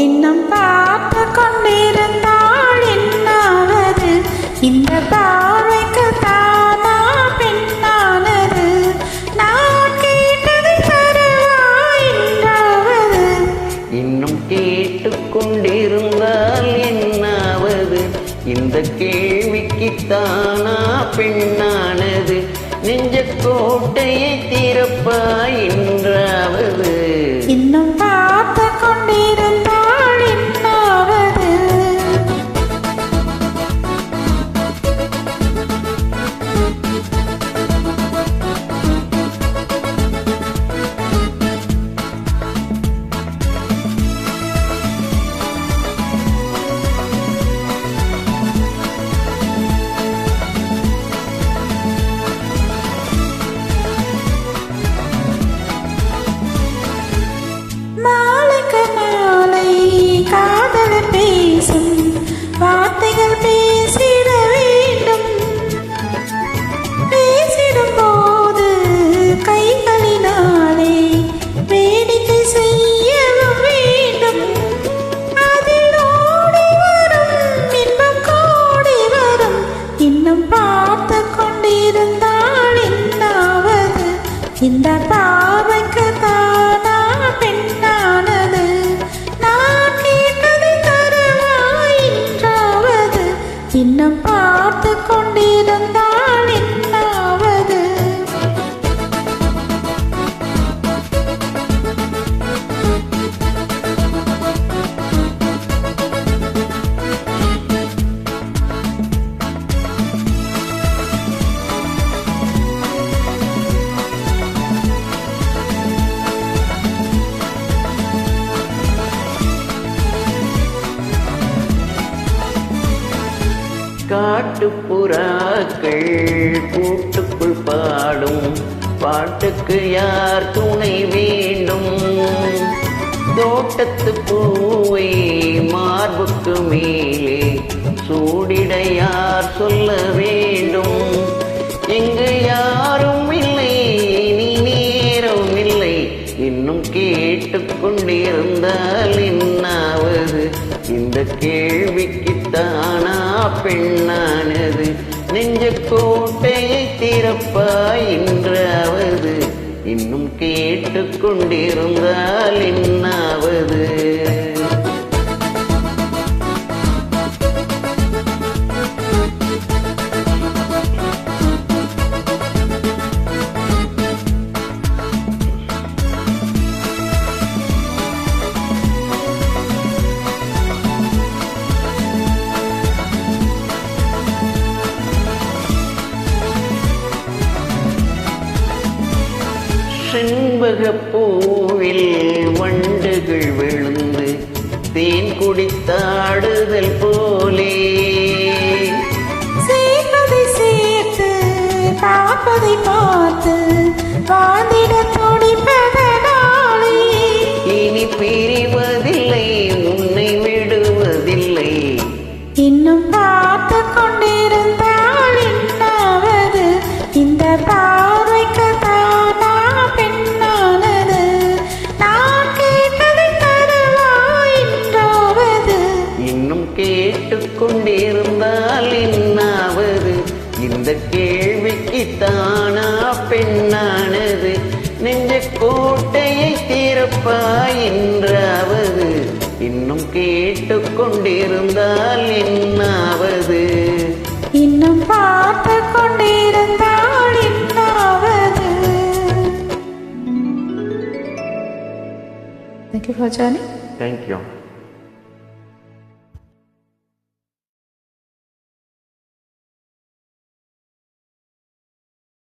இன்னும் பார்த்து கொண்டிருந்தாள் என்னாவது இந்த பார்வைக்கு தானா பெண்ணானது நான் கேட்டதை தருவாய் என்றாவது இன்னும் கேட்டு கொண்டிருந்தால் என்னாவது இந்த கேள்விக்கு தானா பெண்ணானது நெஞ்ச கோட்டையை திறப்பாய் என்றாவது இன்னும் பார்த்து கொண்டிருந்தாள் என்னாவது மாலைக்கு மாலை காதல் பேசும் வார்த்தைகள் பேசிட வேண்டும் பேசிடும் போது கைகளினாலே வேடிக்கை செய்யவும் வேண்டும் அதில் ஓடி வரும் இன்பம் கோடி வரும் இன்னும் பார்த்து கொண்டிருந்தாள் என்னாவது இந்த பார்வைக்கு தானா பெண்ணானது நான் கேட்டதை தருவாய் என்றாவது இன்னும் பார்த்து கொண்டிருந்தாள் என்னாவது காட்டுப்புறாக்கள் கூட்டுக்குள் பாடும் பாட்டுக்கு யார் துணை வேண்டும் தோட்டத்து பூவை மார்புக்கு மேலே சூடிட யார் சொல்ல வேண்டும் இங்கு யாரும் இல்லை நீ நேரம் இல்லை இன்னும் கேட்டுக்கொண்டிருந்தால் என்னாவது இந்த கேள்விக்கு தானா பெண்ணானது நெஞ்ச கோட்டையை திறப்பாய் என்றாவது இன்னும் கேட்டுக்கொண்டிருந்தால் என்னாவது செண்பகப்பூவில் வண்டுகள் விழுந்து தேன் குடித்தாடுதல் போலே சேர்ப்பதை சேர்த்து பார்ப்பதை பார்த்து வாழ்ந்திட துடிப்பதனாலே இனி பிரிவதில்லை உன்னை விடுவதில்லை இன்னும் பார்த்து கொண்டிருந்தாள் என்னாவது இந்த பார்வைக்கு தானா பெண்ணானது நான் கேட்டதை தருவாய் என்றாவது இன்னும் கேட்டுக்கொண்டிருந்தால் என்னாவது இந்த கேள்விக்கு தானா பெண்ணானது நெஞ்ச கோட்டையை திறப்பாய் என்றாவது இன்னும் கேட்டுக்கொண்டிருந்தால் என்னாவது இன்னும் பார்த்து கொண்டிருந்தாள் என்னாவது. Thank you for joining. Thank you.